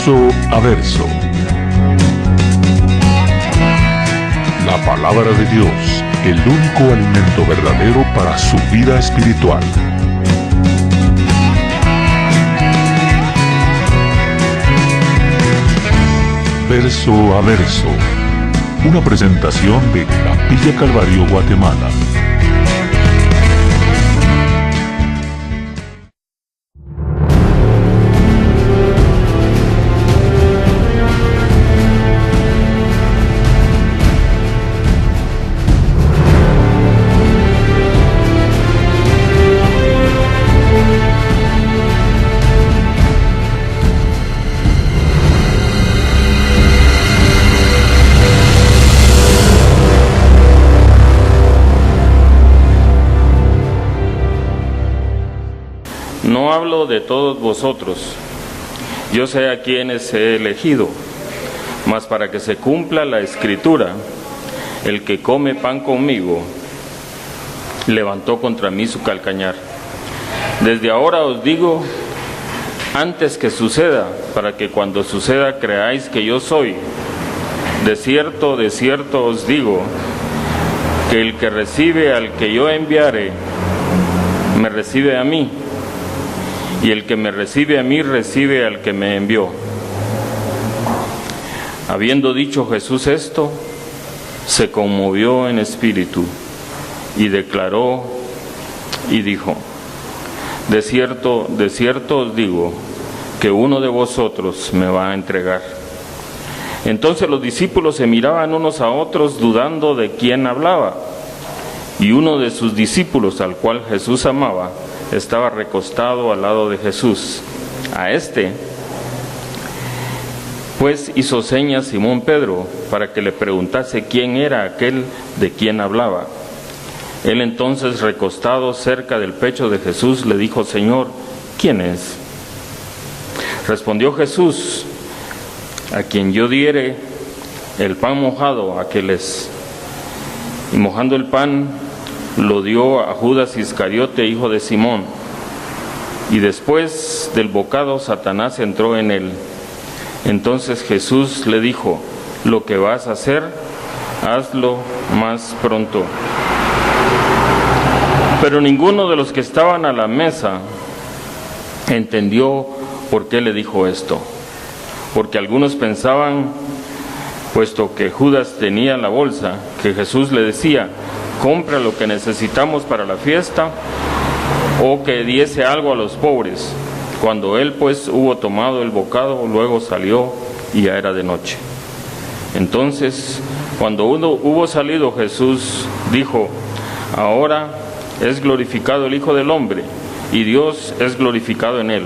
Verso a verso. La palabra de Dios, el único alimento verdadero para su vida espiritual. Verso a verso. Una presentación de Capilla Calvario, Guatemala. No hablo de todos vosotros, yo sé a quienes he elegido, mas para que se cumpla la Escritura, el que come pan conmigo, levantó contra mí su calcañar. Desde ahora os digo, antes que suceda, para que cuando suceda creáis que yo soy. De cierto os digo, que el que recibe al que yo enviare, me recibe a mí. Y el que me recibe a mí, recibe al que me envió. Habiendo dicho Jesús esto, se conmovió en espíritu y declaró y dijo: de cierto os digo, que uno de vosotros me va a entregar. Entonces los discípulos se miraban unos a otros, dudando de quién hablaba. Y uno de sus discípulos, al cual Jesús amaba, estaba recostado al lado de Jesús. A este, pues, hizo señas Simón Pedro para que le preguntase quién era aquel de quien hablaba. Él entonces, recostado cerca del pecho de Jesús, le dijo: Señor, ¿quién es? Respondió Jesús: a quien yo diere el pan mojado, aquel es. Y mojando el pan, lo dio a Judas Iscariote, hijo de Simón. Y después del bocado, Satanás entró en él. Entonces Jesús le dijo: lo que vas a hacer, hazlo más pronto. Pero ninguno de los que estaban a la mesa entendió por qué le dijo esto. Porque algunos pensaban, puesto que Judas tenía la bolsa, que Jesús le decía: compra lo que necesitamos para la fiesta, o que diese algo a los pobres. Cuando él pues hubo tomado el bocado, luego salió y ya era de noche. Entonces, cuando hubo salido, Jesús dijo: ahora es glorificado el Hijo del Hombre, y Dios es glorificado en él.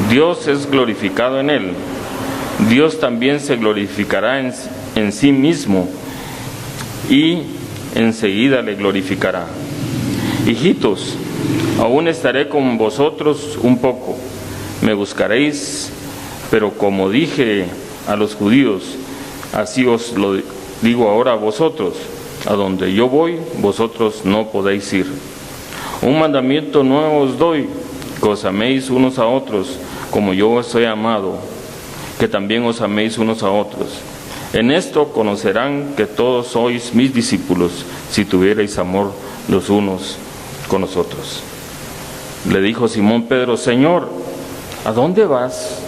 Dios es glorificado en él. Dios también se glorificará en sí mismo, y enseguida le glorificará. Hijitos, aún estaré con vosotros un poco. Me buscaréis, pero como dije a los judíos, así os lo digo ahora a vosotros: a donde yo voy, vosotros no podéis ir. Un mandamiento nuevo os doy, que os améis unos a otros, como yo os he amado, que también os améis unos a otros. En esto conocerán que todos sois mis discípulos, si tuvierais amor los unos con los otros. Le dijo Simón Pedro: Señor, ¿a dónde vas?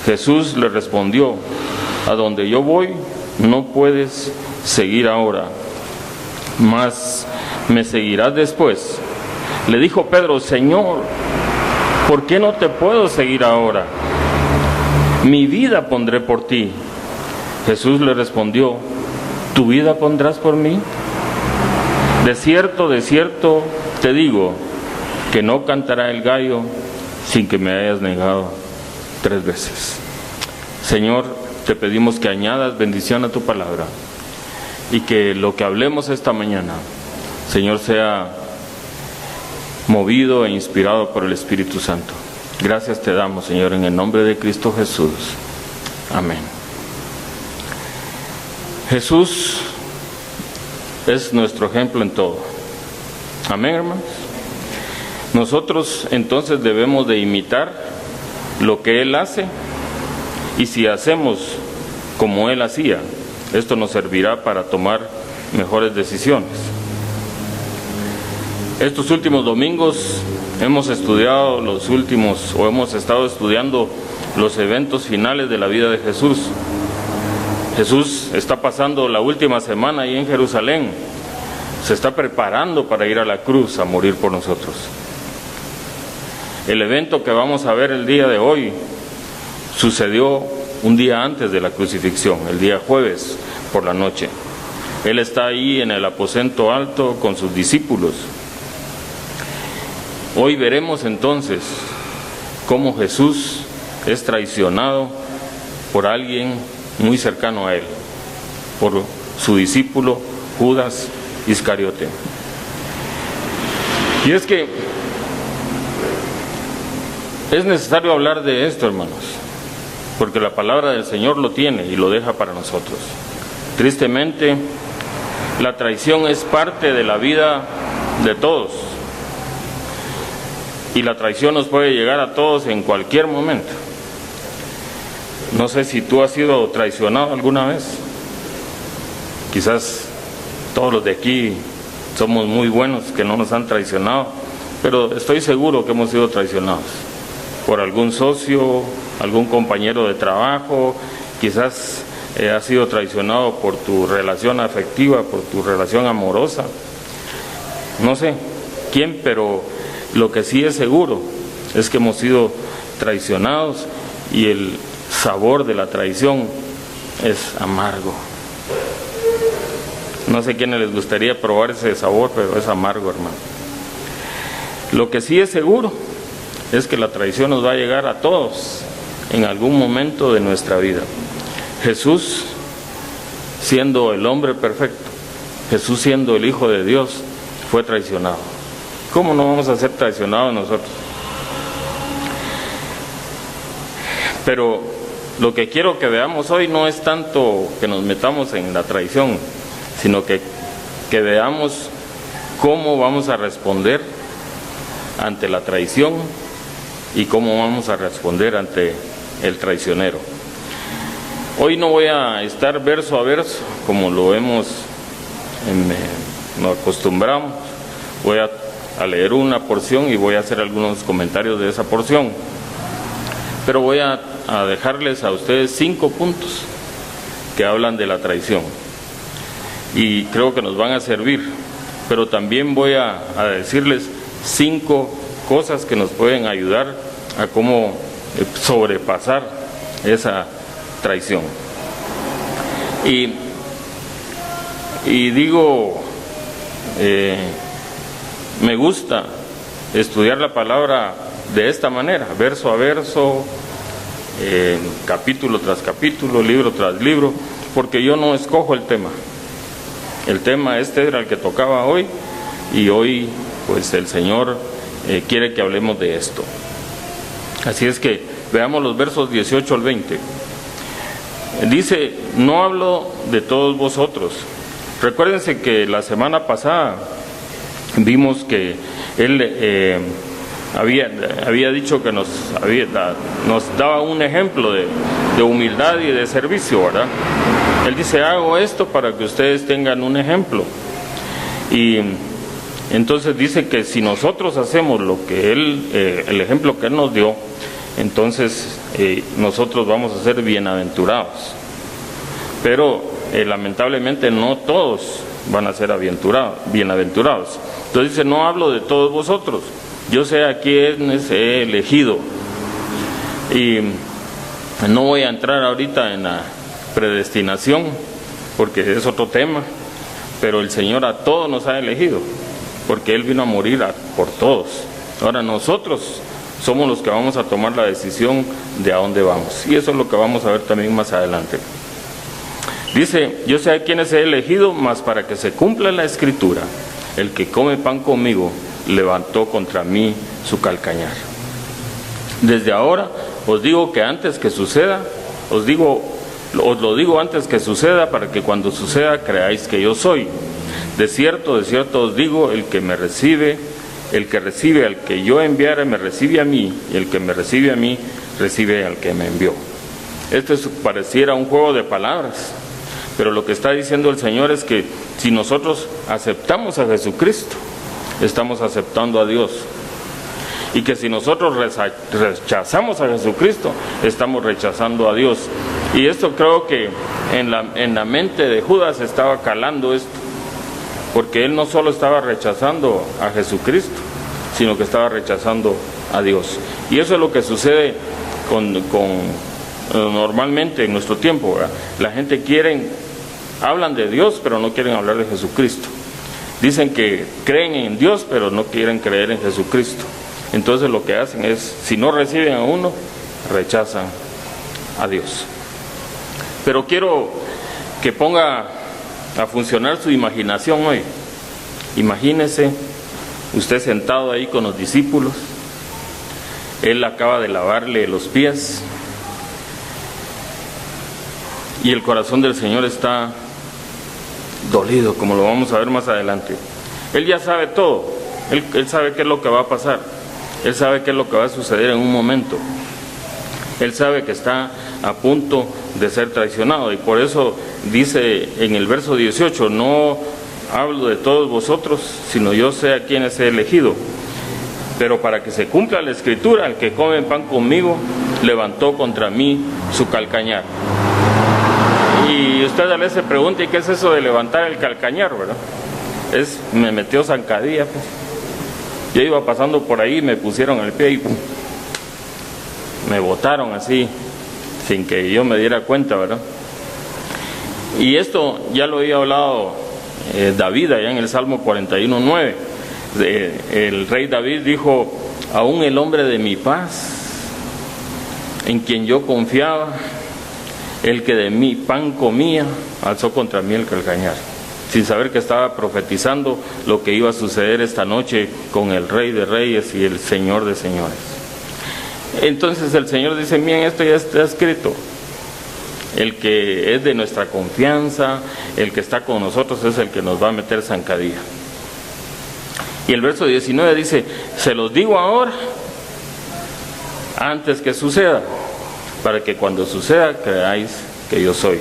Jesús le respondió: a donde yo voy, no puedes seguir ahora, mas me seguirás después. Le dijo Pedro: Señor, ¿por qué no te puedo seguir ahora? Mi vida pondré por ti. Jesús le respondió: ¿tu vida pondrás por mí? De cierto te digo, que no cantará el gallo sin que me hayas negado 3 veces. Señor, te pedimos que añadas bendición a tu palabra, y que lo que hablemos esta mañana, Señor, sea movido e inspirado por el Espíritu Santo. Gracias te damos, Señor, en el nombre de Cristo Jesús. Amén. Jesús es nuestro ejemplo en todo. Amén, hermanos. Nosotros entonces debemos de imitar lo que Él hace Y si hacemos como Él hacía, esto nos servirá para tomar mejores decisiones. Estos últimos domingos hemos estado estudiando los eventos finales de la vida de Jesús. Jesús está pasando la última semana ahí en Jerusalén. Se está preparando para ir a la cruz a morir por nosotros. El evento que vamos a ver el día de hoy sucedió un día antes de la crucifixión, el día jueves por la noche. Él está ahí en el aposento alto con sus discípulos. Hoy veremos entonces cómo Jesús es traicionado por alguien muy cercano a Él, por su discípulo Judas Iscariote. Y es que es necesario hablar de esto, hermanos, porque la palabra del Señor lo tiene y lo deja para nosotros. Tristemente, la traición es parte de la vida de todos. Y la traición nos puede llegar a todos en cualquier momento. No sé si tú has sido traicionado alguna vez. Quizás todos los de aquí somos muy buenos que no nos han traicionado, pero estoy seguro que hemos sido traicionados por algún socio, algún compañero de trabajo. Quizás has sido traicionado por tu relación afectiva, por tu relación amorosa. No sé quién, pero lo que sí es seguro es que hemos sido traicionados y el sabor de la traición es amargo. No sé a quiénes les gustaría probar ese sabor, pero es amargo, hermano. Lo que sí es seguro es que la traición nos va a llegar a todos en algún momento de nuestra vida. Jesús, siendo el hombre perfecto, Jesús siendo el Hijo de Dios, fue traicionado. ¿Cómo no vamos a ser traicionados nosotros? Pero lo que quiero que veamos hoy no es tanto que nos metamos en la traición, sino que veamos cómo vamos a responder ante la traición y cómo vamos a responder ante el traicionero. Hoy no voy a estar verso a verso como lo nos acostumbramos. Voy a leer una porción y voy a hacer algunos comentarios de esa porción, pero voy a dejarles a ustedes 5 puntos que hablan de la traición y creo que nos van a servir, pero también voy a decirles 5 cosas que nos pueden ayudar a cómo sobrepasar esa traición. Y digo, me gusta estudiar la palabra de esta manera, verso a verso, capítulo tras capítulo, libro tras libro, porque yo no escojo el tema. El tema este era el que tocaba hoy, y hoy pues el Señor quiere que hablemos de esto. Así es que veamos los versos 18 al 20. Dice: no hablo de todos vosotros. Recuérdense que la semana pasada vimos que Él había dicho que nos daba un ejemplo de humildad y de servicio, ¿verdad? Él dice: hago esto para que ustedes tengan un ejemplo. Y entonces dice que si nosotros hacemos lo que el ejemplo que Él nos dio, entonces nosotros vamos a ser bienaventurados. Pero lamentablemente no todos van a ser bienaventurados. Entonces dice: no hablo de todos vosotros, yo sé a quiénes he elegido. Y no voy a entrar ahorita en la predestinación, porque es otro tema, pero el Señor a todos nos ha elegido, porque Él vino a morir por todos. Ahora nosotros somos los que vamos a tomar la decisión de a dónde vamos, y eso es lo que vamos a ver también más adelante. Dice: yo sé a quiénes he elegido, mas para que se cumpla la escritura, el que come pan conmigo levantó contra mí su calcañar. Desde ahora os digo que antes que suceda, os lo digo antes que suceda, para que cuando suceda creáis que yo soy. De cierto os digo, el que recibe al que yo enviare me recibe a mí, y el que me recibe a mí recibe al que me envió. pareciera un juego de palabras, pero lo que está diciendo el Señor es que si nosotros aceptamos a Jesucristo, estamos aceptando a Dios. Y que si nosotros rechazamos a Jesucristo, estamos rechazando a Dios. Y esto creo que en la mente de Judas estaba calando esto, porque él no solo estaba rechazando a Jesucristo, sino que estaba rechazando a Dios. Y eso es lo que sucede normalmente en nuestro tiempo, ¿verdad? La gente hablan de Dios, pero no quieren hablar de Jesucristo. Dicen que creen en Dios, pero no quieren creer en Jesucristo. Entonces lo que hacen es, si no reciben a uno, rechazan a Dios. Pero quiero que ponga a funcionar su imaginación hoy. Imagínese usted sentado ahí con los discípulos, él acaba de lavarle los pies y el corazón del Señor está dolido, como lo vamos a ver más adelante. Él ya sabe todo, él sabe qué es lo que va a pasar, él sabe qué es lo que va a suceder en un momento, él sabe que está a punto de ser traicionado, y por eso dice en el verso 18, no hablo de todos vosotros, sino yo sé a quienes he elegido, pero para que se cumpla la escritura, el que come pan conmigo levantó contra mí su calcañar. Y usted a veces se pregunta, ¿y qué es eso de levantar el calcañar, verdad? Me metió zancadilla, pues. Yo iba pasando por ahí, me pusieron el pie y ¡pum!, me botaron así, sin que yo me diera cuenta, ¿verdad? Y esto ya lo había hablado David allá en el Salmo 41:9. El rey David dijo, aún el hombre de mi paz, en quien yo confiaba, el que de mi pan comía, alzó contra mí el calcañar, sin saber que estaba profetizando lo que iba a suceder esta noche con el Rey de Reyes y el Señor de Señores. Entonces el Señor dice, miren, esto ya está escrito. El que es de nuestra confianza, el que está con nosotros, es el que nos va a meter zancadilla. Y el verso 19 dice, se los digo ahora, antes que suceda, para que cuando suceda creáis que yo soy.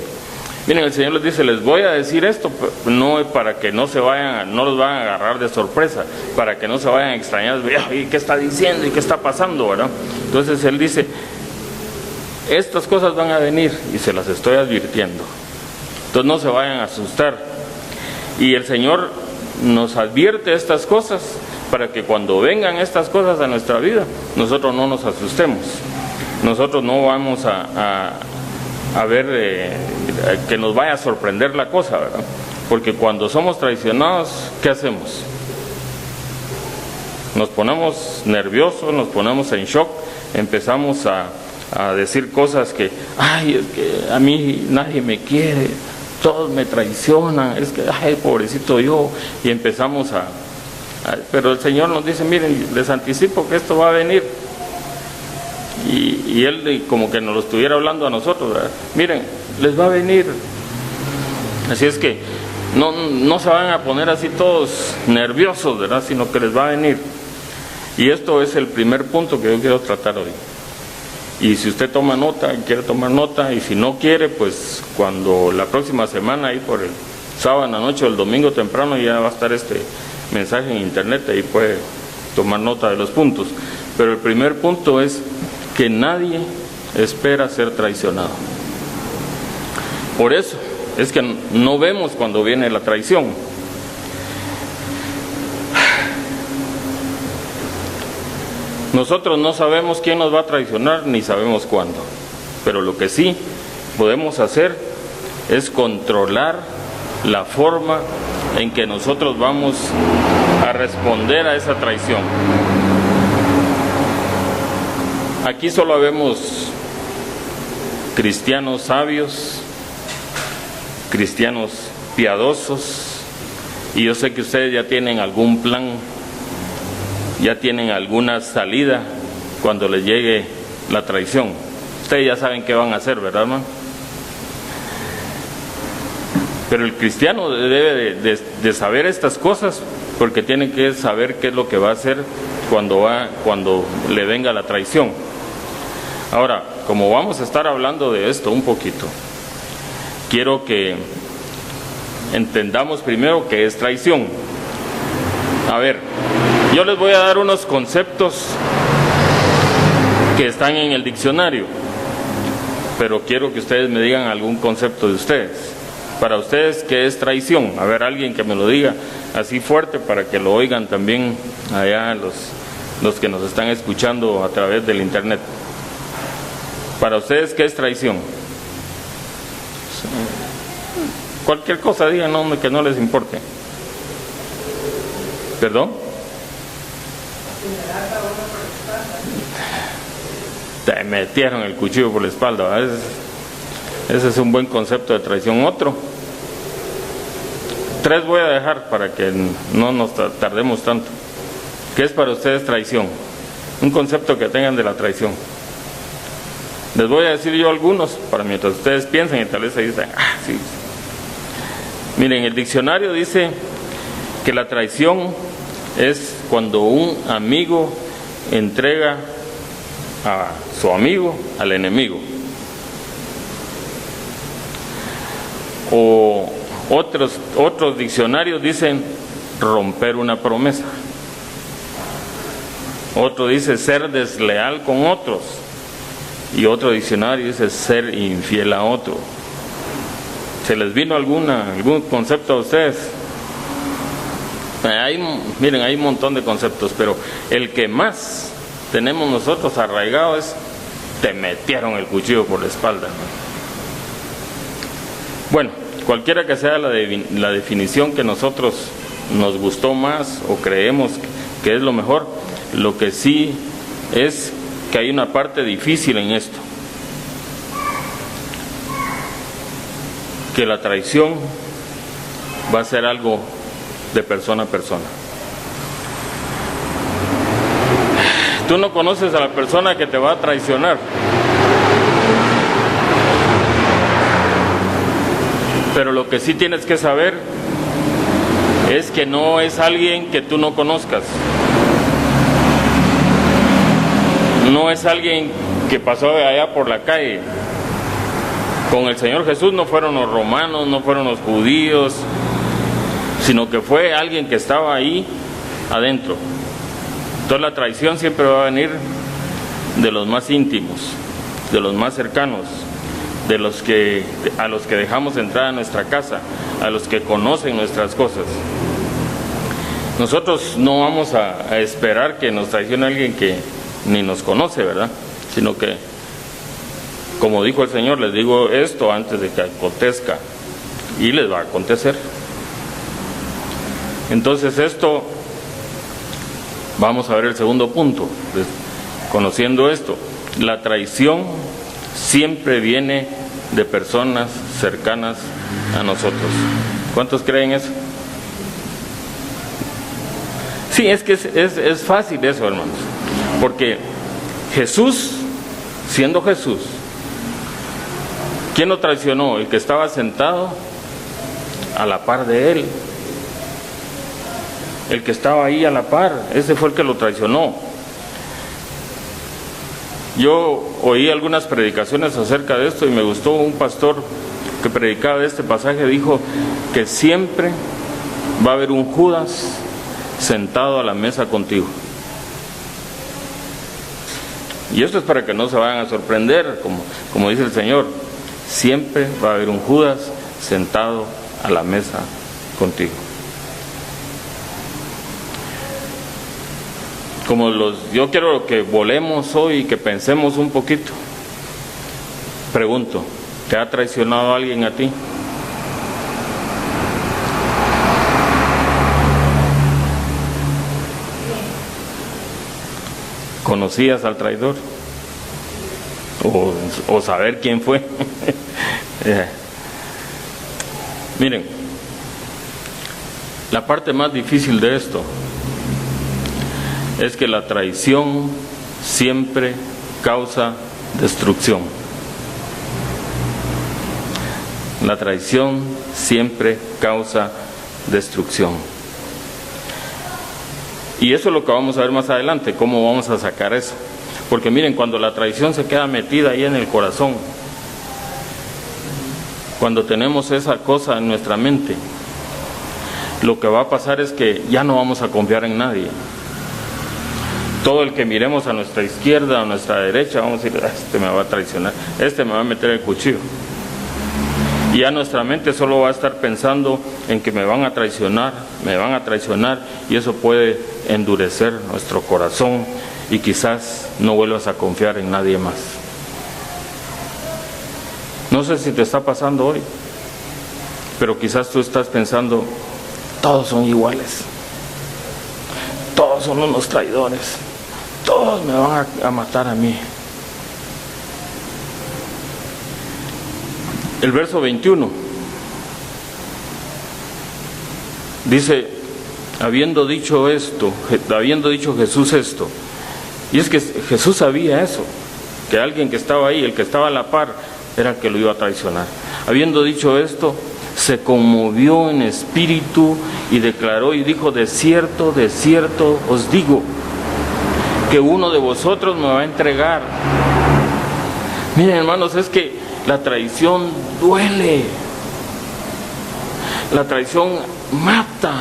Miren, el Señor les dice, les voy a decir esto, no es para que no los vayan a agarrar de sorpresa, para que no se vayan a extrañar, ¿y qué está diciendo? ¿Y qué está pasando? ¿Verdad? Entonces Él dice, estas cosas van a venir y se las estoy advirtiendo. Entonces no se vayan a asustar. Y el Señor nos advierte estas cosas para que cuando vengan estas cosas a nuestra vida, nosotros no nos asustemos. Nosotros no vamos a ver que nos vaya a sorprender la cosa, ¿verdad? Porque cuando somos traicionados, ¿qué hacemos? Nos ponemos nerviosos, nos ponemos en shock, empezamos a decir cosas que, ay, es que a mí nadie me quiere, todos me traicionan, es que, ay, pobrecito yo, y empezamos pero el Señor nos dice, miren, les anticipo que esto va a venir. Y Él como que nos lo estuviera hablando a nosotros, ¿verdad? Miren, les va a venir. Así es que no se van a poner así todos nerviosos, ¿verdad? Sino que les va a venir. Y esto es el primer punto que yo quiero tratar hoy. Y si usted toma nota, quiere tomar nota, y si no quiere, pues cuando la próxima semana, ahí por el sábado en la noche o el domingo temprano, ya va a estar este mensaje en internet, ahí puede tomar nota de los puntos. Pero el primer punto es que nadie espera ser traicionado. Por eso es que no vemos cuando viene la traición. Nosotros no sabemos quién nos va a traicionar ni sabemos cuándo, pero lo que sí podemos hacer es controlar la forma en que nosotros vamos a responder a esa traición. Aquí solo vemos cristianos sabios, cristianos piadosos, y yo sé que ustedes ya tienen algún plan, ya tienen alguna salida cuando les llegue la traición. Ustedes ya saben qué van a hacer, ¿verdad, hermano? Pero el cristiano debe de saber estas cosas, porque tiene que saber qué es lo que va a hacer cuando le venga la traición. Ahora, como vamos a estar hablando de esto un poquito, quiero que entendamos primero qué es traición. A ver, yo les voy a dar unos conceptos que están en el diccionario, pero quiero que ustedes me digan algún concepto de ustedes. Para ustedes, ¿qué es traición? A ver, alguien que me lo diga así fuerte para que lo oigan también allá los que nos están escuchando a través del internet. Para ustedes, ¿qué es traición? Cualquier cosa digan, no, que no les importe. ¿Perdón? Te metieron el cuchillo por la espalda, ¿verdad? Ese es un buen concepto de traición. Otro. 3 voy a dejar para que no nos tardemos tanto. ¿Qué es para ustedes traición? Un concepto que tengan de la traición. Les voy a decir yo algunos, para mientras ustedes piensen y tal vez se dicen, sí. Miren, el diccionario dice que la traición es cuando un amigo entrega a su amigo al enemigo. O otros diccionarios dicen romper una promesa. Otro dice ser desleal con otros. Y otro diccionario dice ser infiel a otro. ¿Se les vino algún concepto a ustedes? Miren, hay un montón de conceptos, pero el que más tenemos nosotros arraigado es te metieron el cuchillo por la espalda. Bueno, cualquiera que sea la definición que nosotros nos gustó más o creemos que es lo mejor, lo que sí es que hay una parte difícil en esto, que la traición va a ser algo de persona a persona. Tú no conoces a la persona que te va a traicionar, pero lo que sí tienes que saber es que no es alguien que tú no conozcas. No es alguien que pasó de allá por la calle. Con el Señor Jesús no fueron los romanos, no fueron los judíos, sino que fue alguien que estaba ahí adentro. Entonces la traición siempre va a venir de los más íntimos, de los más cercanos, a los que dejamos entrar a nuestra casa, a los que conocen nuestras cosas. Nosotros no vamos a esperar que nos traicione alguien que ni nos conoce, ¿verdad? Sino que, como dijo el Señor, les digo esto antes de que acontezca, y les va a acontecer. Entonces esto, vamos a ver el segundo punto, conociendo esto, la traición siempre viene de personas cercanas a nosotros. ¿Cuántos creen eso? Sí, es que es fácil eso, hermanos, porque Jesús, siendo Jesús, ¿quién lo traicionó? El que estaba sentado a la par de él. El que estaba ahí a la par, ese fue el que lo traicionó. Yo oí algunas predicaciones acerca de esto y me gustó un pastor que predicaba de este pasaje, dijo que siempre va a haber un Judas sentado a la mesa contigo. Y esto es para que no se vayan a sorprender, como dice el Señor, siempre va a haber un Judas sentado a la mesa contigo. Yo quiero que volemos hoy y que pensemos un poquito. Pregunto, ¿te ha traicionado alguien a ti? ¿Conocías al traidor? O saber quién fue. Miren, la parte más difícil de esto es que la traición siempre causa destrucción. La traición siempre causa destrucción. Y eso es lo que vamos a ver más adelante, cómo vamos a sacar eso. Porque miren, cuando la traición se queda metida ahí en el corazón, cuando tenemos esa cosa en nuestra mente, lo que va a pasar es que ya no vamos a confiar en nadie. Todo el que miremos a nuestra izquierda o a nuestra derecha, vamos a decir, este me va a traicionar, este me va a meter el cuchillo. Y ya nuestra mente solo va a estar pensando en que me van a traicionar, y eso puede endurecer nuestro corazón y quizás no vuelvas a confiar en nadie más. No sé si te está pasando hoy, pero quizás tú estás pensando, todos son iguales, todos son unos traidores, todos me van a matar a mí. El verso 21 dice, habiendo dicho Jesús esto, y es que Jesús sabía eso, que alguien que estaba ahí, el que estaba a la par, era el que lo iba a traicionar. Habiendo dicho esto, se conmovió en espíritu y declaró y dijo, de cierto os digo, que uno de vosotros me va a entregar. Miren, hermanos, es que la traición duele, la traición mata,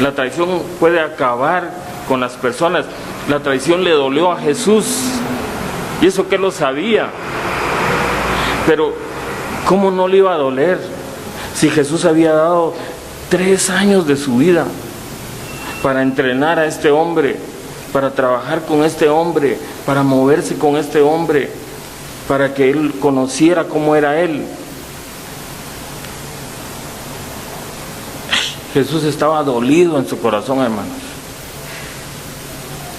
la traición puede acabar con las personas. La traición le dolió a Jesús, y eso que él lo sabía, pero ¿cómo no le iba a doler si Jesús había dado 3 años de su vida para entrenar a este hombre, para trabajar con este hombre, para moverse con este hombre, para que él conociera cómo era él? Jesús estaba dolido en su corazón, hermanos.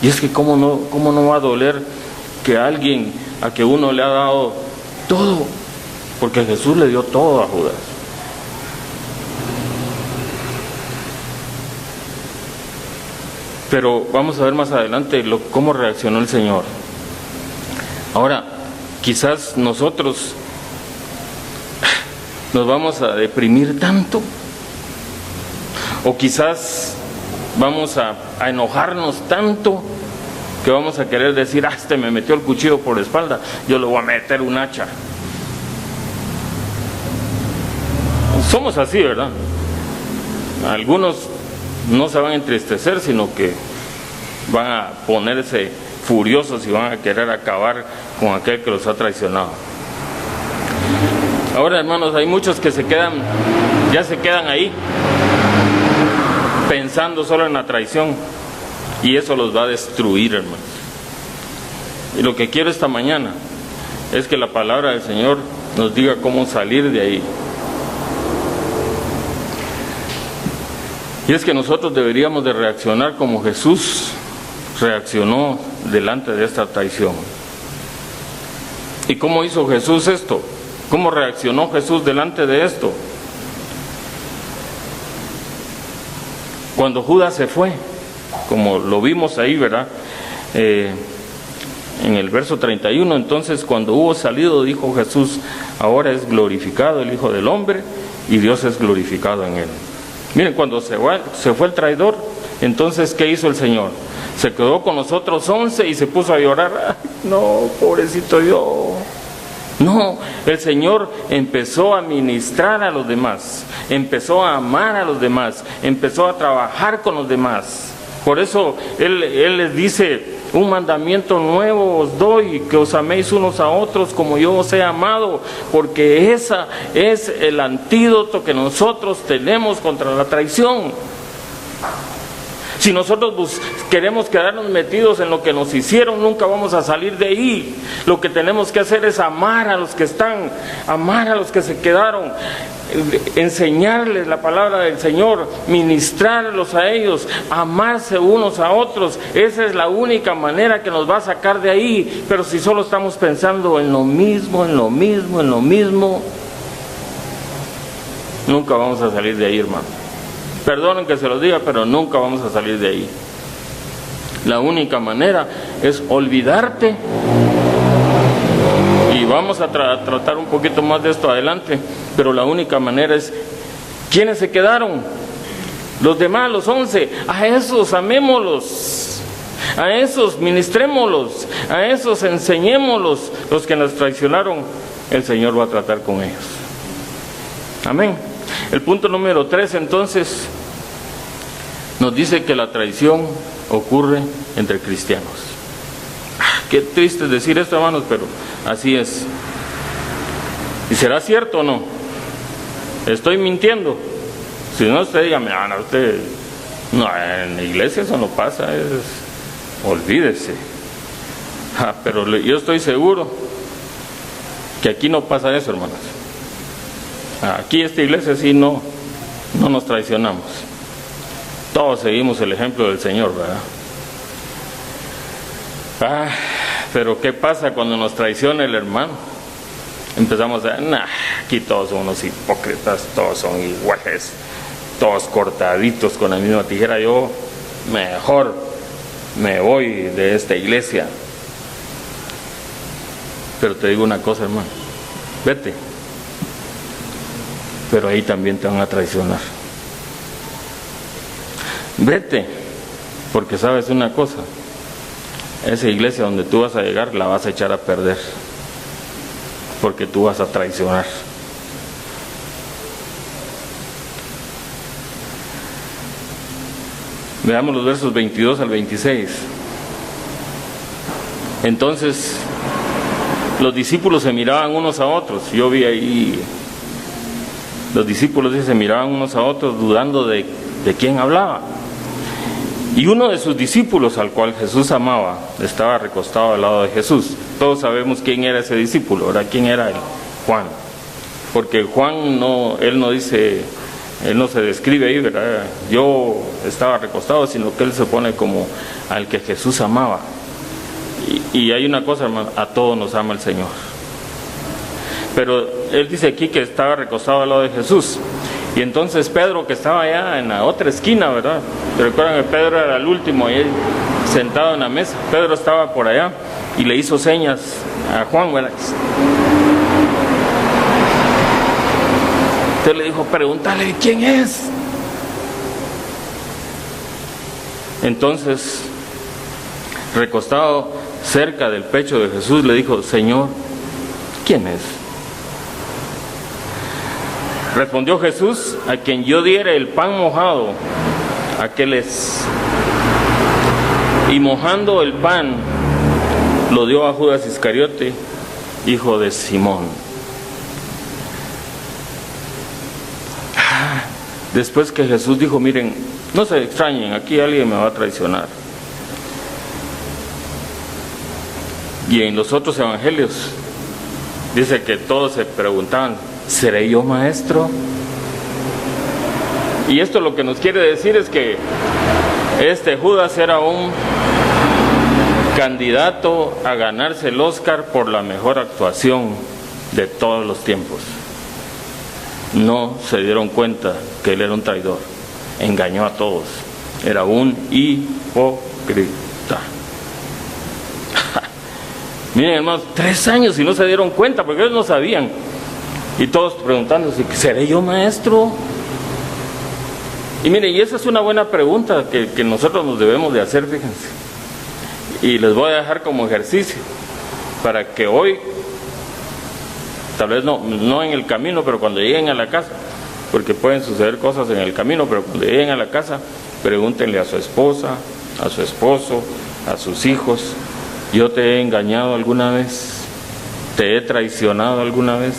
Y es que cómo no va a doler que alguien a que uno le ha dado todo, porque Jesús le dio todo a Judas. Pero vamos a ver más adelante cómo reaccionó el Señor. Ahora, quizás nosotros nos vamos a deprimir tanto, o quizás vamos a enojarnos tanto que vamos a querer decir, este me metió el cuchillo por la espalda, yo le voy a meter un hacha. Somos así, ¿verdad? Algunos no se van a entristecer, sino que van a ponerse furiosos y van a querer acabar con aquel que los ha traicionado. Ahora, hermanos, hay muchos que ya se quedan ahí pensando solo en la traición, y eso los va a destruir, hermanos. Y lo que quiero esta mañana es que la palabra del Señor nos diga cómo salir de ahí. Y es que nosotros deberíamos de reaccionar como Jesús reaccionó delante de esta traición. ¿Y cómo hizo Jesús esto? ¿Cómo reaccionó Jesús delante de esto? Cuando Judas se fue, como lo vimos ahí, ¿verdad? En el verso 31, entonces cuando hubo salido, dijo Jesús, ahora es glorificado el Hijo del Hombre y Dios es glorificado en él. Miren, cuando se fue el traidor, entonces ¿qué hizo el Señor? Se quedó con los otros 11 y se puso a llorar. ¡Ay, no, pobrecito yo! No, el Señor empezó a ministrar a los demás, empezó a amar a los demás, empezó a trabajar con los demás. Por eso Él les dice, un mandamiento nuevo os doy, que os améis unos a otros como yo os he amado, porque esa es el antídoto que nosotros tenemos contra la traición. Si nosotros queremos quedarnos metidos en lo que nos hicieron, nunca vamos a salir de ahí. Lo que tenemos que hacer es amar a los que están, amar a los que se quedaron, enseñarles la palabra del Señor, ministrarlos a ellos, amarse unos a otros. Esa es la única manera que nos va a sacar de ahí. Pero si solo estamos pensando en lo mismo, nunca vamos a salir de ahí, hermano. Perdonen que se los diga, pero nunca vamos a salir de ahí. La única manera es olvidarte, y vamos a tratar un poquito más de esto adelante, pero la única manera es, ¿quiénes se quedaron? Los demás, los 11, a esos amémoslos, A esos ministrémoslos, a esos enseñémoslos. Los que nos traicionaron, el Señor va a tratar con ellos. Amén. El punto número 3, entonces, nos dice que la traición ocurre entre cristianos. Qué triste decir esto, hermanos, pero así es. ¿Y será cierto o no? ¿Estoy mintiendo? Si no, usted dígame, no, usted, no, en la iglesia eso no pasa, olvídese. Pero yo estoy seguro que aquí no pasa eso, hermanos. Aquí esta iglesia sí no nos traicionamos. Todos seguimos el ejemplo del Señor, ¿verdad? Pero ¿qué pasa cuando nos traiciona el hermano? Empezamos a decir, aquí todos son unos hipócritas, todos son iguales, todos cortaditos con la misma tijera. Yo mejor me voy de esta iglesia. Pero te digo una cosa, hermano, vete. Pero ahí también te van a traicionar. Vete, porque sabes una cosa, esa iglesia donde tú vas a llegar la vas a echar a perder, porque tú vas a traicionar. Veamos los versos 22 al 26. Entonces los discípulos se miraban unos a otros. Yo vi ahí, los discípulos se miraban unos a otros dudando de quién hablaba. Y uno de sus discípulos, al cual Jesús amaba, estaba recostado al lado de Jesús. Todos sabemos quién era ese discípulo, ¿verdad? ¿Quién era él? Juan. Porque Juan él no dice, él no se describe ahí, ¿verdad? Yo estaba recostado, sino que él se pone como al que Jesús amaba. Y hay una cosa, hermano, a todos nos ama el Señor. Pero él dice aquí que estaba recostado al lado de Jesús. Y entonces Pedro, que estaba allá en la otra esquina, ¿verdad? Recuerdan que Pedro era el último, ahí sentado en la mesa. Pedro estaba por allá y le hizo señas a Juan, ¿verdad? Entonces le dijo, pregúntale quién es. Entonces, recostado cerca del pecho de Jesús, le dijo, Señor, ¿quién es? Respondió Jesús, a quien yo diere el pan mojado, aquel es. Y mojando el pan, lo dio a Judas Iscariote, hijo de Simón. Después que Jesús dijo, miren, no se extrañen, aquí alguien me va a traicionar. Y en los otros evangelios dice que todos se preguntaban, ¿seré yo maestro? Y esto lo que nos quiere decir es que este Judas era un candidato a ganarse el Oscar por la mejor actuación de todos los tiempos. No se dieron cuenta que él era un traidor, engañó a todos, era un hipócrita. Miren, hermanos, 3 años y no se dieron cuenta, porque ellos no sabían. Y todos preguntándose, ¿seré yo maestro? Y miren, y esa es una buena pregunta que nosotros nos debemos de hacer, fíjense. Y les voy a dejar como ejercicio, para que hoy, tal vez no en el camino, pero cuando lleguen a la casa, porque pueden suceder cosas en el camino, pero cuando lleguen a la casa, pregúntenle a su esposa, a su esposo, a sus hijos, ¿yo te he engañado alguna vez? ¿Te he traicionado alguna vez?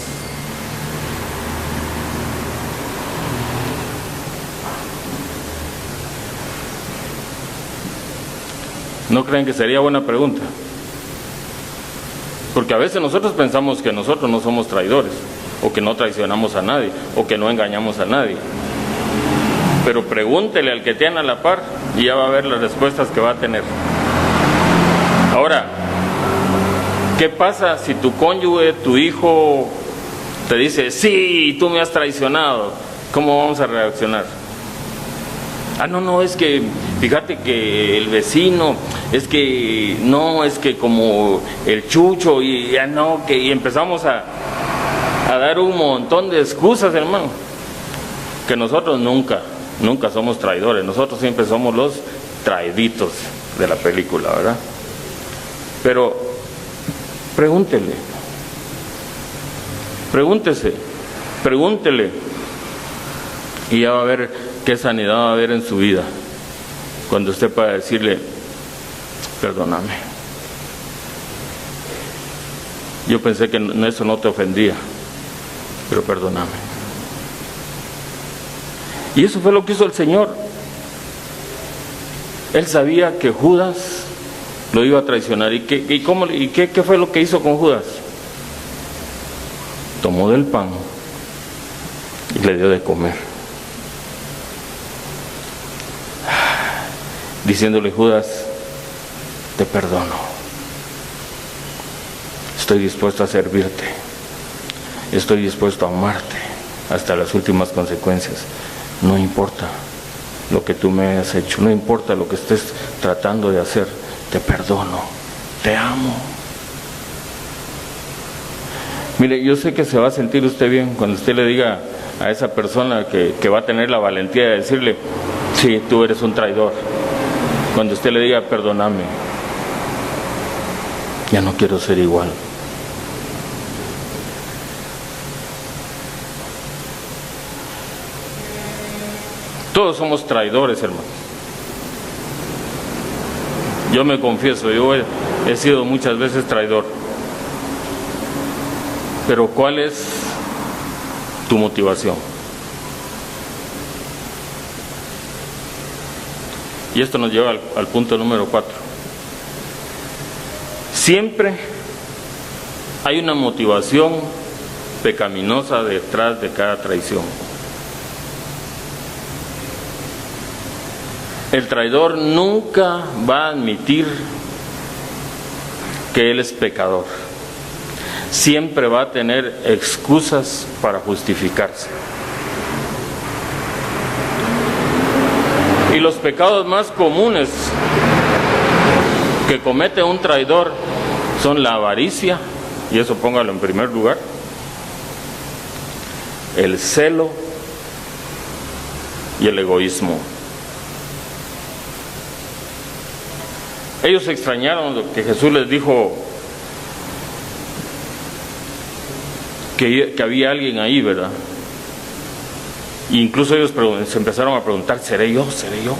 ¿No creen que sería buena pregunta? Porque a veces nosotros pensamos que nosotros no somos traidores, o que no traicionamos a nadie, o que no engañamos a nadie. Pero pregúntele al que tiene a la par y ya va a ver las respuestas que va a tener. Ahora, ¿qué pasa si tu cónyuge, tu hijo, te dice, sí, tú me has traicionado? ¿Cómo vamos a reaccionar? No, es que, fíjate que el vecino, es que como el chucho, y ya no, y empezamos a dar un montón de excusas, hermano. Que nosotros nunca somos traidores, nosotros siempre somos los traiditos. de la película, ¿verdad? Pero pregúntele, pregúntele, y ya va a ver qué sanidad va a haber en su vida cuando usted pueda decirle: perdóname, yo pensé que eso no te ofendía, pero perdóname. Y eso fue lo que hizo el Señor. Él sabía que Judas lo iba a traicionar. ¿Y qué fue lo que hizo con Judas? Tomó del pan y le dio de comer, diciéndole: Judas, te perdono, estoy dispuesto a servirte, estoy dispuesto a amarte hasta las últimas consecuencias. No importa lo que tú me hayas hecho, no importa lo que estés tratando de hacer, te perdono, te amo. Mire, yo sé que se va a sentir usted bien cuando usted le diga a esa persona que va a tener la valentía de decirle: sí, tú eres un traidor. Cuando usted le diga: perdóname, ya no quiero ser igual. Todos somos traidores, hermano. Yo me confieso, yo he sido muchas veces traidor. Pero ¿cuál es tu motivación? Y esto nos lleva al punto número 4. Siempre hay una motivación pecaminosa detrás de cada traición. El traidor nunca va a admitir que él es pecador. Siempre va a tener excusas para justificarse. Y los pecados más comunes que comete un traidor son la avaricia, y eso póngalo en primer lugar, el celo y el egoísmo. Ellos extrañaron lo que Jesús les dijo, que había alguien ahí, ¿verdad? E incluso ellos se empezaron a preguntar: ¿seré yo? ¿Seré yo?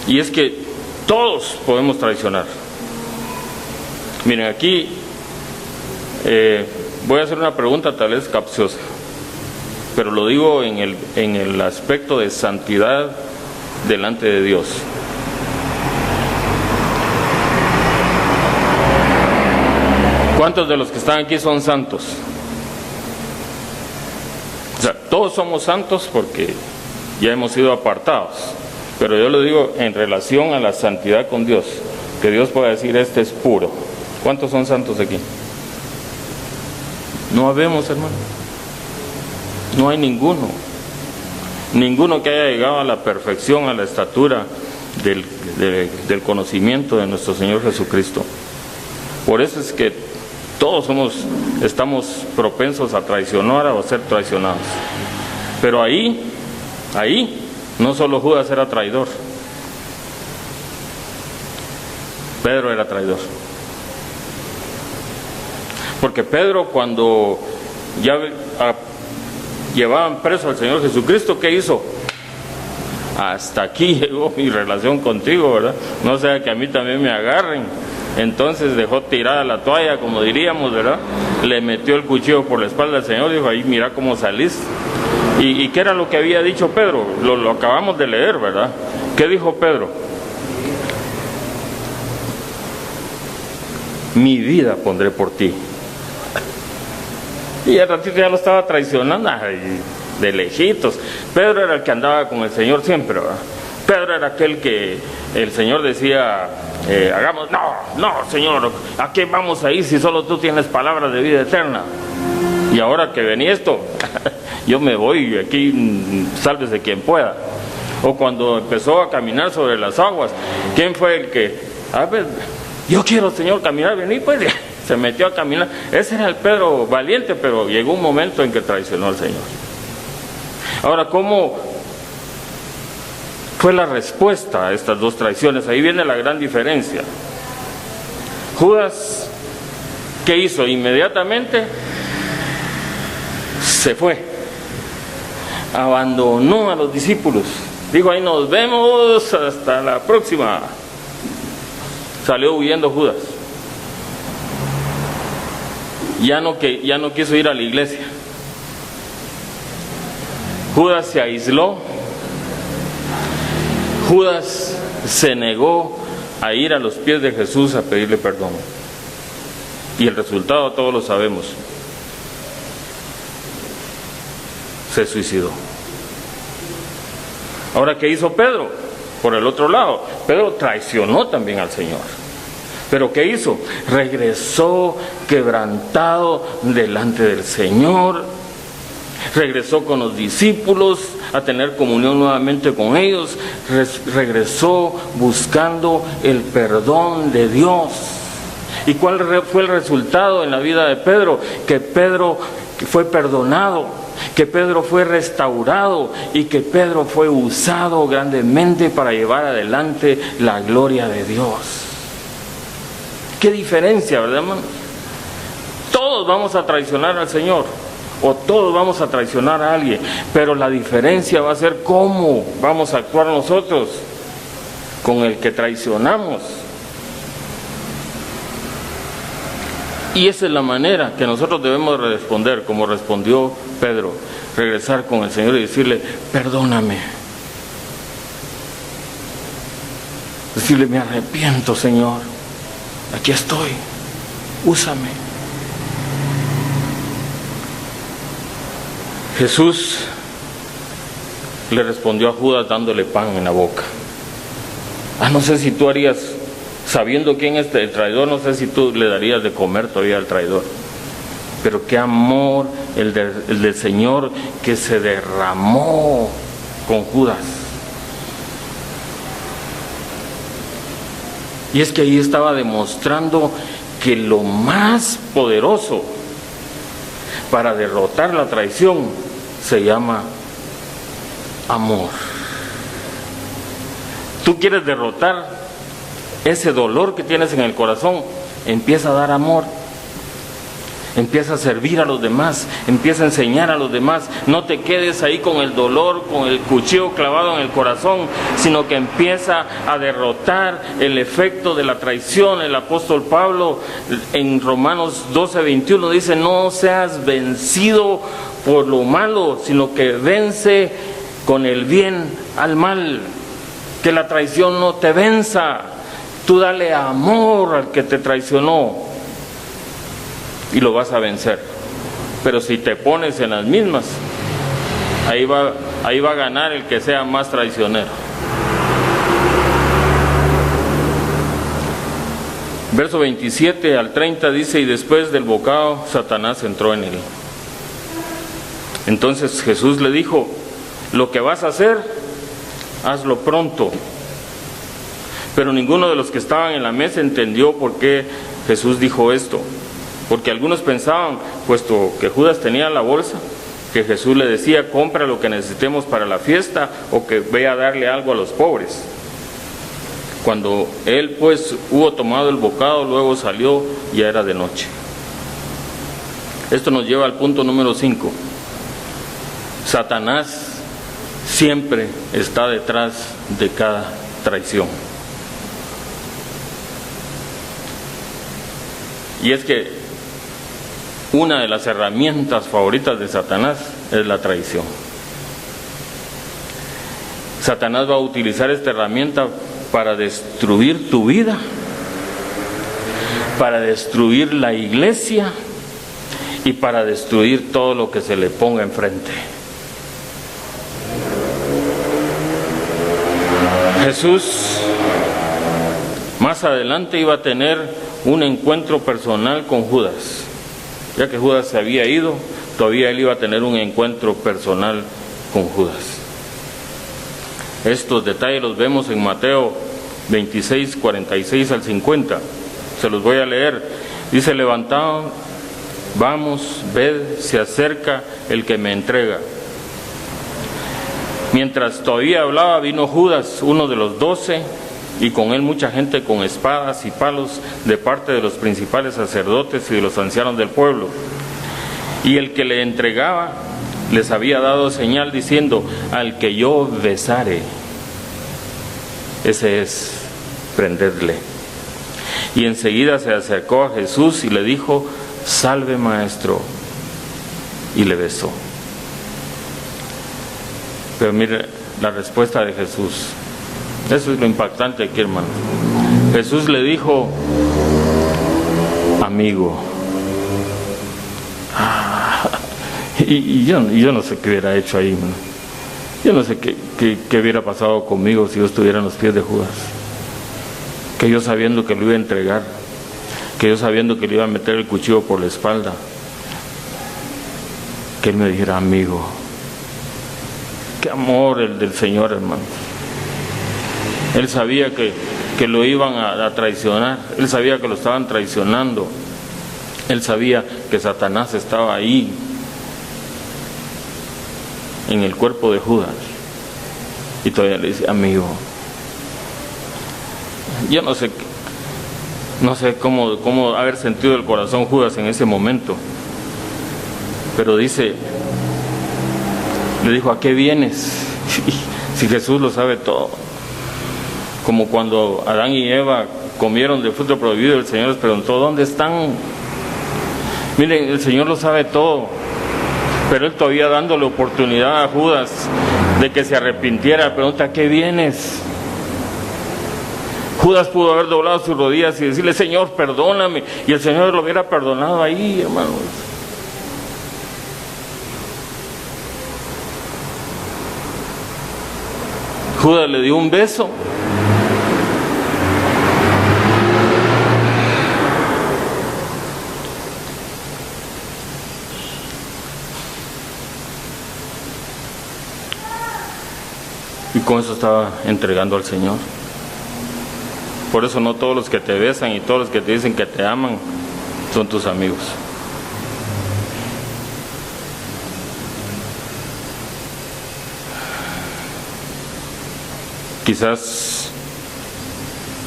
Y es que todos podemos traicionar. Miren, aquí voy a hacer una pregunta tal vez capciosa, pero lo digo en el aspecto de santidad delante de Dios. ¿Cuántos de los que están aquí son santos? O sea, todos somos santos porque ya hemos sido apartados, pero yo lo digo en relación a la santidad con Dios, que Dios pueda decir: este es puro. ¿Cuántos son santos aquí? No habemos, hermano. No hay ninguno que haya llegado a la perfección, a la estatura del conocimiento de nuestro Señor Jesucristo. Por eso es que todos estamos propensos a traicionar o a ser traicionados. Pero ahí, no solo Judas era traidor, Pedro era traidor. Porque Pedro, cuando ya llevaban preso al Señor Jesucristo, ¿qué hizo? Hasta aquí llegó mi relación contigo, ¿verdad? No sea que a mí también me agarren. Entonces dejó tirada la toalla, como diríamos, ¿verdad? Le metió el cuchillo por la espalda al Señor y dijo: ahí mira cómo salís. ¿Y qué era lo que había dicho Pedro? Lo acabamos de leer, ¿verdad? ¿Qué dijo Pedro? Mi vida pondré por ti. Y al ratito ya lo estaba traicionando, de lejitos. Pedro era el que andaba con el Señor siempre, ¿verdad? Pedro era aquel que el Señor decía: hagamos, no, Señor, ¿a qué vamos a ir si solo tú tienes palabras de vida eterna? Y ahora que venía esto, yo me voy, aquí sálvese quien pueda. O cuando empezó a caminar sobre las aguas, ¿quién fue el que? A ver, yo quiero, Señor, caminar, venir, pues. se metió a caminar. Ese era el Pedro valiente, pero llegó un momento en que traicionó al Señor. Ahora, ¿cómo fue la respuesta a estas dos traiciones? Ahí viene la gran diferencia. Judas, ¿qué hizo? Inmediatamente se fue, abandonó a los discípulos, dijo: ahí nos vemos, hasta la próxima. Salió huyendo Judas. Ya no quiso ir a la iglesia. Judas se aisló. Judas se negó a ir a los pies de Jesús a pedirle perdón. Y el resultado todos lo sabemos. Se suicidó. Ahora, ¿qué hizo Pedro? Por el otro lado, Pedro traicionó también al Señor. ¿Pero qué hizo? Regresó quebrantado delante del Señor. Regresó con los discípulos a tener comunión nuevamente con ellos. Regresó buscando el perdón de Dios. ¿Y cuál fue el resultado en la vida de Pedro? Que Pedro fue perdonado, que Pedro fue restaurado y que Pedro fue usado grandemente para llevar adelante la gloria de Dios. Qué diferencia, ¿verdad, hermano? Todos vamos a traicionar al Señor, o todos vamos a traicionar a alguien, pero la diferencia va a ser cómo vamos a actuar nosotros con el que traicionamos. Y esa es la manera que nosotros debemos responder, como respondió Pedro: regresar con el Señor y decirle: perdóname. Decirle: me arrepiento, Señor, aquí estoy, úsame. Jesús le respondió a Judas dándole pan en la boca. No sé si tú harías, sabiendo quién es el traidor, no sé si tú le darías de comer todavía al traidor. Pero qué amor el del Señor que se derramó con Judas. Y es que ahí estaba demostrando que lo más poderoso para derrotar la traición se llama amor. Tú quieres derrotar ese dolor que tienes en el corazón, empieza a dar amor, empieza a servir a los demás, empieza a enseñar a los demás. No te quedes ahí con el dolor, con el cuchillo clavado en el corazón, sino que empieza a derrotar el efecto de la traición. El apóstol Pablo en Romanos 12:21 dice: no seas vencido por lo malo, sino que vence con el bien al mal. Que la traición no te venza. Tú dale amor al que te traicionó y lo vas a vencer. Pero si te pones en las mismas, ahí va a ganar el que sea más traicionero. Verso 27 al 30 dice: y después del bocado, Satanás entró en él. Entonces Jesús le dijo: lo que vas a hacer, hazlo pronto. Pero ninguno de los que estaban en la mesa entendió por qué Jesús dijo esto. Porque algunos pensaban, puesto que Judas tenía la bolsa, que Jesús le decía: compra lo que necesitemos para la fiesta, o que vea a darle algo a los pobres. Cuando él pues hubo tomado el bocado, luego salió, ya era de noche. Esto nos lleva al punto número 5. Satanás siempre está detrás de cada traición. Y es que una de las herramientas favoritas de Satanás es la traición. Satanás va a utilizar esta herramienta para destruir tu vida, para destruir la iglesia y para destruir todo lo que se le ponga enfrente. Jesús más adelante iba a tener un encuentro personal con Judas. Ya que Judas se había ido, todavía él iba a tener un encuentro personal con Judas. Estos detalles los vemos en Mateo 26, 46 al 50. Se los voy a leer. Dice: levantaos, vamos, ved, se acerca el que me entrega. Mientras todavía hablaba, vino Judas, uno de los 12, y con él mucha gente con espadas y palos de parte de los principales sacerdotes y de los ancianos del pueblo. Y el que le entregaba les había dado señal diciendo: al que yo besare, ese es, prendedle. Y enseguida se acercó a Jesús y le dijo: salve, maestro, y le besó. Pero mire la respuesta de Jesús. Eso es lo impactante aquí, hermano. Jesús le dijo: amigo. Y yo no sé qué hubiera hecho ahí, hermano. Yo no sé qué hubiera pasado conmigo si yo estuviera en los pies de Judas. Que yo sabiendo que lo iba a entregar, que yo sabiendo que le iba a meter el cuchillo por la espalda, que él me dijera: amigo. Qué amor el del Señor, hermano. Él sabía que lo iban a traicionar, él sabía que lo estaban traicionando, él sabía que Satanás estaba ahí en el cuerpo de Judas, y todavía le dice: amigo. Yo no sé cómo haber sentido el corazón Judas en ese momento, pero dice, le dijo: ¿a qué vienes? Si Jesús lo sabe todo. Como cuando Adán y Eva comieron del fruto prohibido, el Señor les preguntó: ¿dónde están? Miren, el Señor lo sabe todo, pero Él todavía dándole oportunidad a Judas de que se arrepintiera. Pregunta: ¿a qué vienes? Judas pudo haber doblado sus rodillas y decirle: Señor, perdóname, y el Señor lo hubiera perdonado ahí, hermanos. Judas le dio un beso. Y con eso estaba entregando al Señor. Por eso no todos los que te besan y todos los que te dicen que te aman son tus amigos. Quizás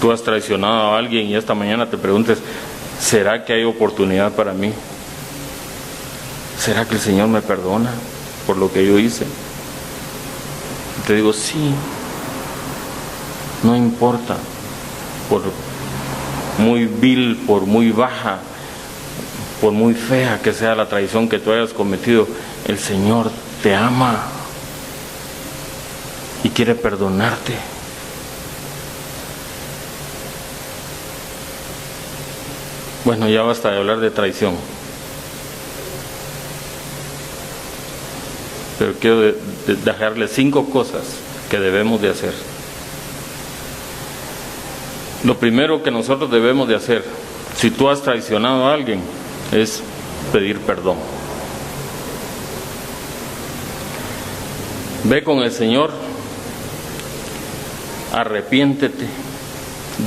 tú has traicionado a alguien y esta mañana te preguntes: ¿será que hay oportunidad para mí? ¿Será que el Señor me perdona por lo que yo hice? Y te digo: sí, no importa. Por muy vil, por muy baja, por muy fea que sea la traición que tú hayas cometido, el Señor te ama y quiere perdonarte. Bueno, ya basta de hablar de traición, pero quiero dejarles 5 cosas que debemos de hacer. Lo primero que nosotros debemos de hacer, si tú has traicionado a alguien, es pedir perdón. Ve con el Señor, arrepiéntete,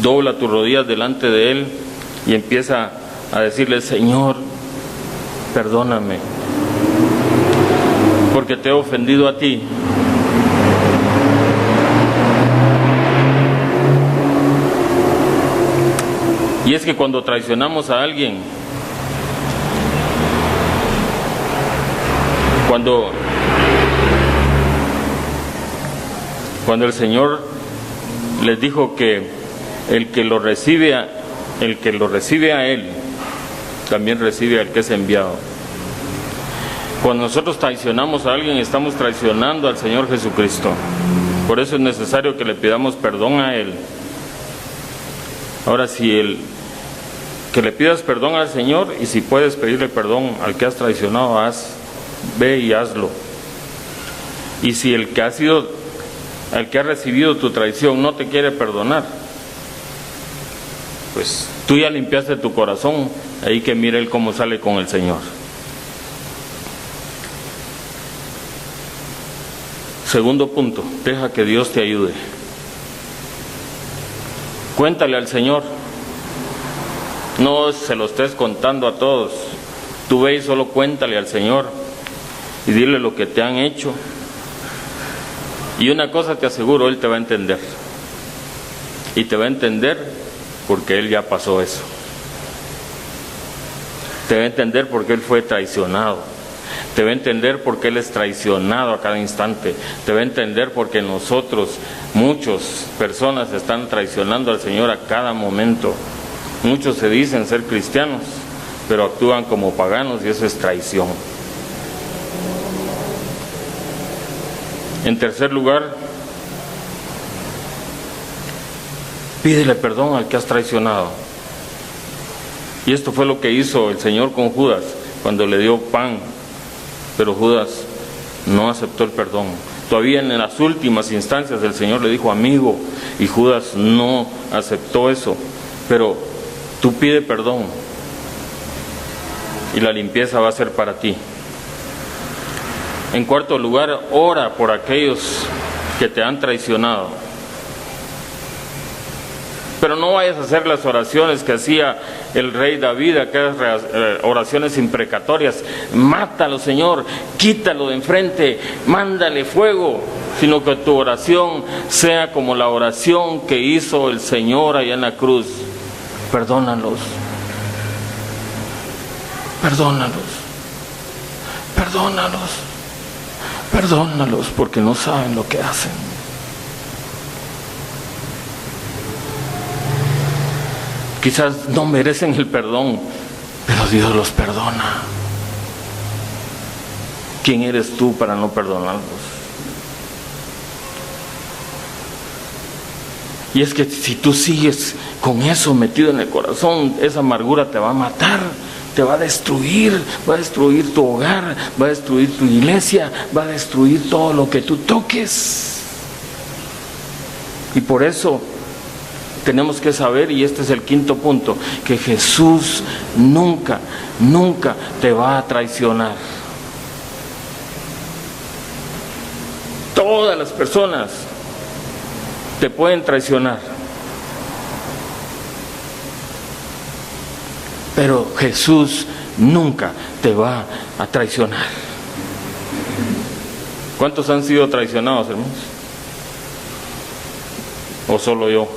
dobla tus rodillas delante de Él y empieza a decirle: Señor, perdóname, porque te he ofendido a ti. Y es que cuando traicionamos a alguien, cuando el Señor les dijo que el que lo recibe a Él, también recibe al que es enviado. Cuando nosotros traicionamos a alguien, estamos traicionando al Señor Jesucristo. Por eso es necesario que le pidamos perdón a Él. Ahora, que le pidas perdón al Señor, y si puedes pedirle perdón al que has traicionado, ve y hazlo. Y si el que ha recibido tu traición no te quiere perdonar, pues tú ya limpiaste tu corazón, ahí que mire él cómo sale con el Señor. Segundo punto, deja que Dios te ayude. Cuéntale al Señor. No se lo estés contando a todos. Tú ve y solo cuéntale al Señor y dile lo que te han hecho. Y una cosa te aseguro, Él te va a entender. Y te va a entender porque Él ya pasó eso. Te va a entender porque Él fue traicionado. Te va a entender porque Él es traicionado a cada instante. Te va a entender porque nosotros, muchas personas están traicionando al Señor a cada momento. Muchos se dicen ser cristianos, pero actúan como paganos y eso es traición. En tercer lugar, pídele perdón al que has traicionado. Y esto fue lo que hizo el Señor con Judas cuando le dio pan, pero Judas no aceptó el perdón. Todavía en las últimas instancias el Señor le dijo amigo, y Judas no aceptó eso. Pero tú pide perdón y la limpieza va a ser para ti. En cuarto lugar, ora por aquellos que te han traicionado. Pero no vayas a hacer las oraciones que hacía el rey David, aquellas oraciones imprecatorias. Mátalo, Señor, quítalo de enfrente, mándale fuego. Sino que tu oración sea como la oración que hizo el Señor allá en la cruz. Perdónalos, perdónalos, perdónalos, perdónalos, porque no saben lo que hacen. Quizás no merecen el perdón, pero Dios los perdona. ¿Quién eres tú para no perdonarlos? Y es que si tú sigues con eso metido en el corazón, esa amargura te va a matar, te va a destruir tu hogar, va a destruir tu iglesia, va a destruir todo lo que tú toques. Y por eso tenemos que saber, y este es el quinto punto, que Jesús nunca, nunca te va a traicionar. Todas las personas te pueden traicionar, pero Jesús nunca te va a traicionar. ¿Cuántos han sido traicionados, hermanos? ¿O solo yo?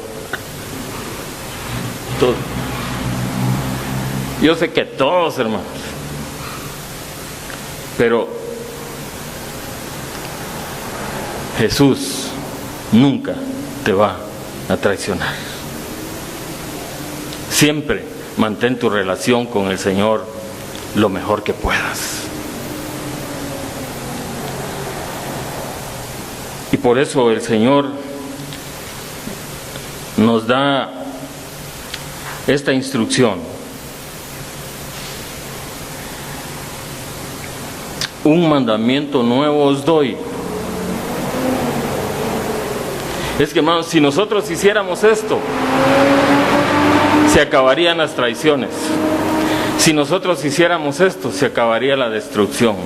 Todos. Yo sé que todos, hermanos, pero Jesús nunca te va a traicionar. Siempre mantén tu relación con el Señor lo mejor que puedas. Y por eso el Señor nos da esta instrucción. Un mandamiento nuevo os doy. Es que, hermanos, si nosotros hiciéramos esto, se acabarían las traiciones. Si nosotros hiciéramos esto, se acabaría la destrucción.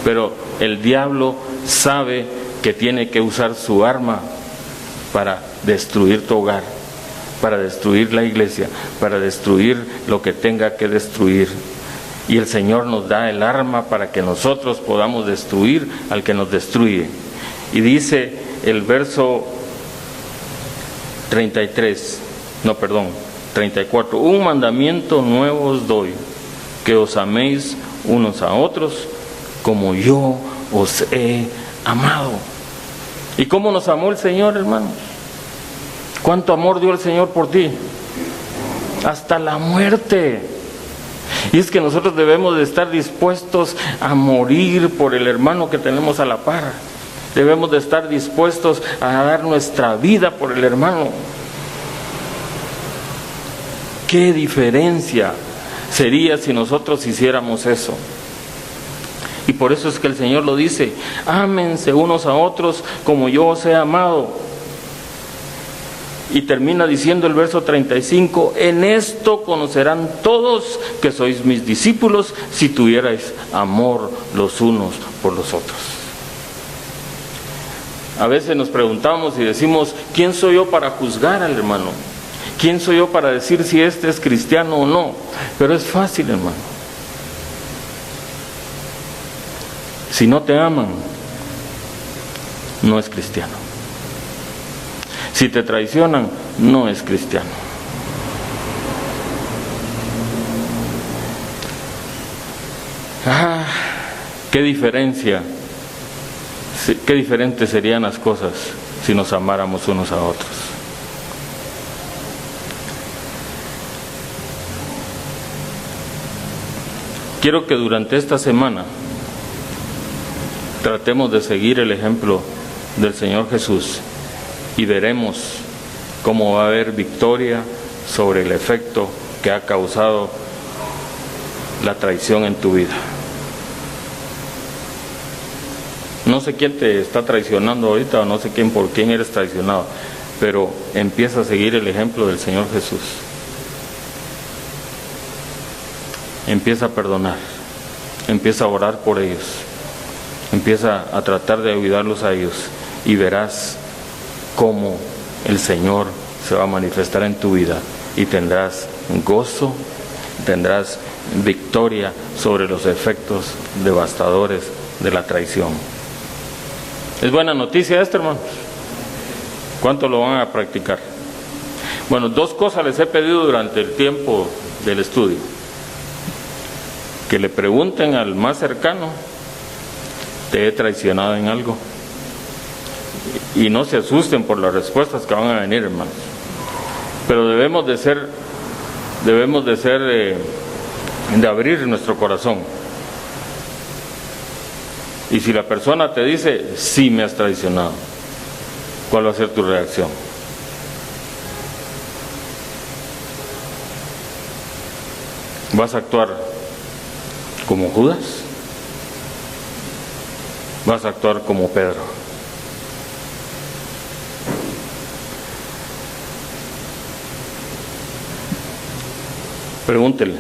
Pero el diablo sabe que tiene que usar su arma para destruir tu hogar, para destruir la iglesia, para destruir lo que tenga que destruir. Y el Señor nos da el arma para que nosotros podamos destruir al que nos destruye. Y dice el verso 34, un mandamiento nuevo os doy, que os améis unos a otros como yo os he amado. ¿Y cómo nos amó el Señor, hermanos? ¿Cuánto amor dio el Señor por ti? Hasta la muerte. Y es que nosotros debemos de estar dispuestos a morir por el hermano que tenemos a la par. Debemos de estar dispuestos a dar nuestra vida por el hermano. ¿Qué diferencia sería si nosotros hiciéramos eso? Y por eso es que el Señor lo dice: ámense unos a otros como yo os he amado. Y termina diciendo el verso 35: en esto conocerán todos que sois mis discípulos, si tuvierais amor los unos por los otros. A veces nos preguntamos y decimos: ¿quién soy yo para juzgar al hermano? ¿Quién soy yo para decir si este es cristiano o no? Pero es fácil, hermano. Si no te aman, no es cristiano. Si te traicionan, no es cristiano. Qué diferencia, qué diferentes serían las cosas si nos amáramos unos a otros. Quiero que durante esta semana tratemos de seguir el ejemplo del Señor Jesús y veremos cómo va a haber victoria sobre el efecto que ha causado la traición en tu vida. No sé quién te está traicionando ahorita, o no sé por quién eres traicionado, pero empieza a seguir el ejemplo del Señor Jesús. Empieza a perdonar, empieza a orar por ellos, empieza a tratar de ayudarlos a ellos y verás cómo el Señor se va a manifestar en tu vida y tendrás gozo, tendrás victoria sobre los efectos devastadores de la traición. ¿Es buena noticia esto, hermanos? ¿Cuánto lo van a practicar? Bueno, 2 cosas les he pedido durante el tiempo del estudio. Que le pregunten al más cercano, ¿te he traicionado en algo? Y no se asusten por las respuestas que van a venir, hermanos. Pero debemos de abrir nuestro corazón. Y si la persona te dice, sí me has traicionado, ¿cuál va a ser tu reacción? ¿Vas a actuar como Judas? ¿Vas a actuar como Pedro? Pregúntele,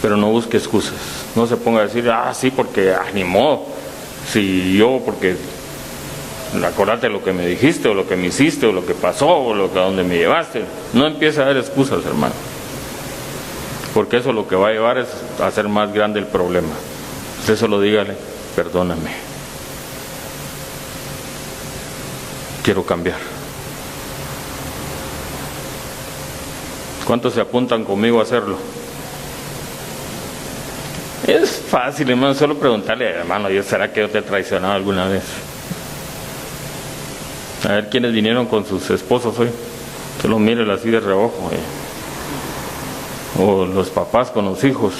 pero no busque excusas. No se ponga a decir, sí, porque ni modo, si yo, porque acordate lo que me dijiste, o lo que me hiciste, o lo que pasó, o a donde me llevaste. No empiece a dar excusas, hermano, porque eso lo que va a llevar es a hacer más grande el problema. Usted solo dígale, perdóname, quiero cambiar. ¿Cuántos se apuntan conmigo a hacerlo? Es fácil, hermano, solo preguntarle, hermano, ¿será que yo te he traicionado alguna vez? A ver quiénes vinieron con sus esposos hoy. Solo mírele así de reojo. O los papás con los hijos.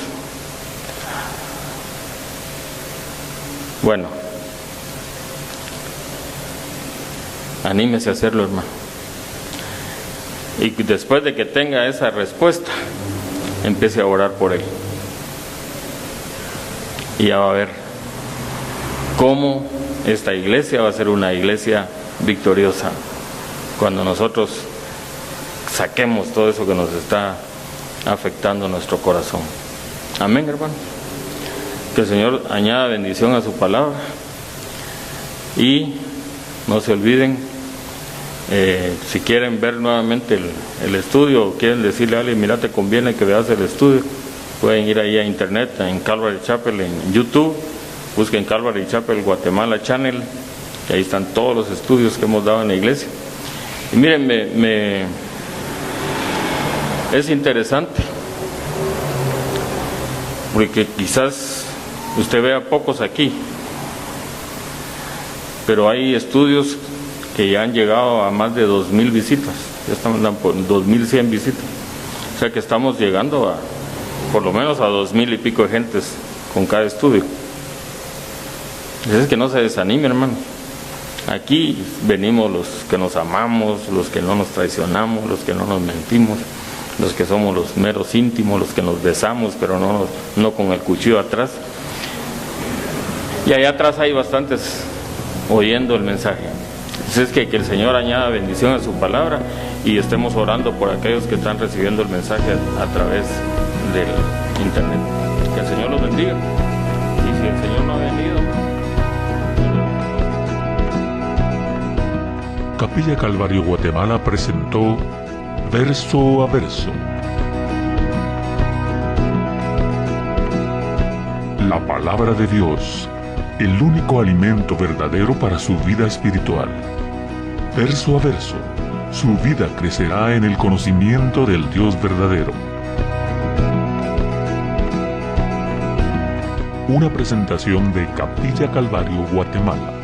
Bueno, anímese a hacerlo, hermano. Y después de que tenga esa respuesta, empiece a orar por él. Y ya va a ver cómo esta iglesia va a ser una iglesia victoriosa cuando nosotros saquemos todo eso que nos está afectando nuestro corazón. Amén, hermano. Que el Señor añada bendición a su palabra. Y no se olviden, si quieren ver nuevamente el estudio, o quieren decirle a alguien, mira, te conviene que veas el estudio, pueden ir ahí a internet, en Calvary Chapel, en YouTube, busquen Calvary Chapel Guatemala Channel, y ahí están todos los estudios que hemos dado en la iglesia. Y miren, es interesante, porque quizás usted vea pocos aquí, pero hay estudios que ya han llegado a más de 2,000 visitas, ya estamos por 2,100 visitas, o sea que estamos llegando a por lo menos a 2,000 y pico de gentes con cada estudio. Es que no se desanime, hermano. Aquí venimos los que nos amamos, los que no nos traicionamos, los que no nos mentimos, los que somos los meros íntimos, los que nos besamos, pero no con el cuchillo atrás. Y allá atrás hay bastantes oyendo el mensaje. Entonces que el Señor añada bendición a su palabra y estemos orando por aquellos que están recibiendo el mensaje a través del internet. Que el Señor los bendiga. Y si el Señor no ha venido, Capilla Calvario Guatemala presentó Verso a Verso. La palabra de Dios, el único alimento verdadero para su vida espiritual. Verso a verso, su vida crecerá en el conocimiento del Dios verdadero. Una presentación de Capilla Calvario Guatemala.